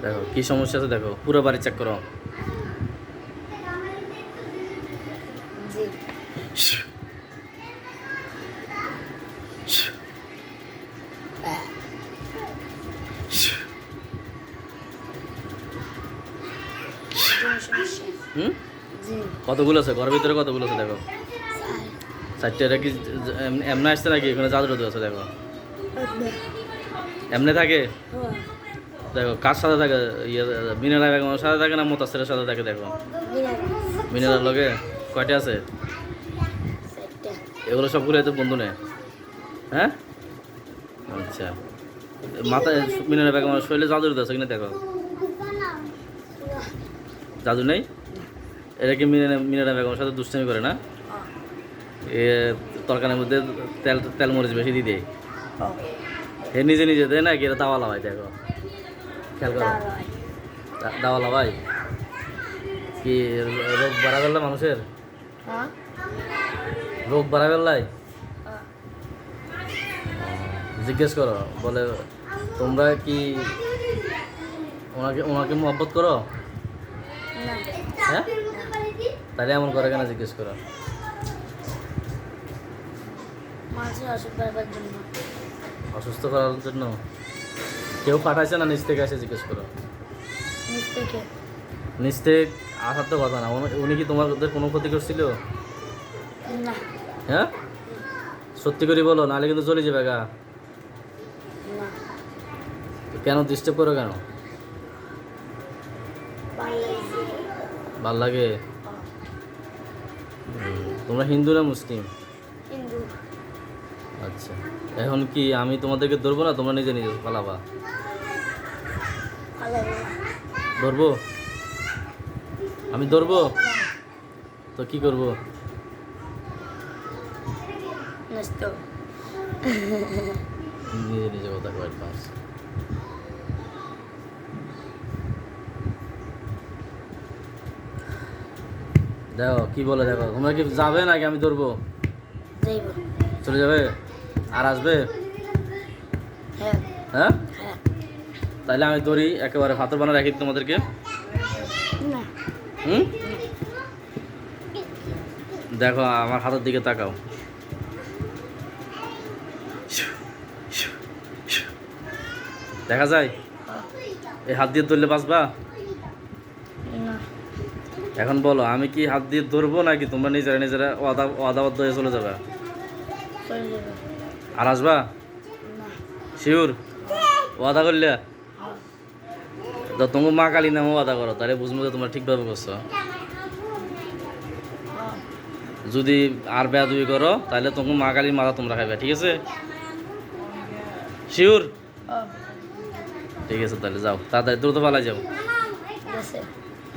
দেখো কি সমস্যা আছে, দেখো পুরো বাড়ি চেক করো। জি। সমস্যা। হুম, জি। কতগুলো আছে ঘরের ভিতরে, কতগুলো আছে দেখো। স্যার। 4টে, এটা কি এমনি আসছে নাকি এখানে জাদু টাদু আছে দেখো। এমনি থাকে দেখো। কার সাথে থাকে? ইয়ে মিনারা বেগমের সাথে থাকে না মোতাসেরের সাথে থাকে দেখো। মিনারার লগে কয়টা আছে? এগুলো সবগুলো তো বন্ধু নেই। হ্যাঁ, আচ্ছা। মাথায় মিনারা বেগমের শরীরে জাদু আছে কিনা দেখো। জাদু নেই? এটা কি মিনারা বেগমের সাথে দুষ্টামি করে না? এ তরকারির মধ্যে তেল তেল মরিচ বেশি দিয়ে দেয়। এ নিজে নিজে দেয় না কি? এটা দাওয়ালা ভাই দেখো, খেয়াল করো। দাওয়ালা ভাই কি রোগ বাড়া ফেললে মানুষের? রোগ বাড়া ফেললাই? জিজ্ঞেস করো, বলে তোমরা কি ওনাকে ওনাকে মহব্বত করো? হ্যাঁ, তাহলে এমন করে কেন? জিজ্ঞেস করো। অসুস্থ করার জন্য কেউ পাঠাইছে না নিচ থেকে? এসে জিজ্ঞেস করো। নিচ থেকে আসার তো কথা না। উনি কি তোমাদের কোনো ক্ষতি করছিল? হ্যাঁ, সত্যি করে বলো, নাহলে কিন্তু চলে যাবে গা। কেন ডিস্টার্ব করো কেন? ভাল লাগে? তোমরা হিন্দু না মুসলিম? আচ্ছা, এখন কি আমি তোমাদেরকে ধরবো না? তোমরা নিজে নিজে পালাবা? ধরবো? আমি ধরবো তো কি করবো? নিজে নিজে কথা কয় পাস। দেখো কি বলে, দেখো তোমরা কি যাবে নাকি আমি ধরবো? চলে যাবে? আর আসবে? হ্যাঁ, তাহলে আমি ধরি একেবারে ফাতর বানা রাখি তোমাদেরকে। হুম, দেখো আমার হাতের দিকে তাকাও। দেখা যায়? এই হাত দিয়ে ধরলে বাঁচবা? এখন বলো, আমি কি হাত দিয়ে ধরবো নাকি তোমরা নিজেরা নিজেরা অদাবদ্ধ হয়ে চলে যাবে? আর আসবা? শিওর? ওয়াদা করলে তো তোমার মা কালী নামও ওয়াদা করো, তাহলে বুঝবো যে তোমরা ঠিকভাবে করছো। যদি আর বেয়াদবি করো তাহলে তোমার মা কালীর মাথা তোমরা খাইবে, ঠিক আছে? শিওর? ঠিক আছে, তাহলে যাও তাড়াতাড়ি দ্রুত পালাই যাও।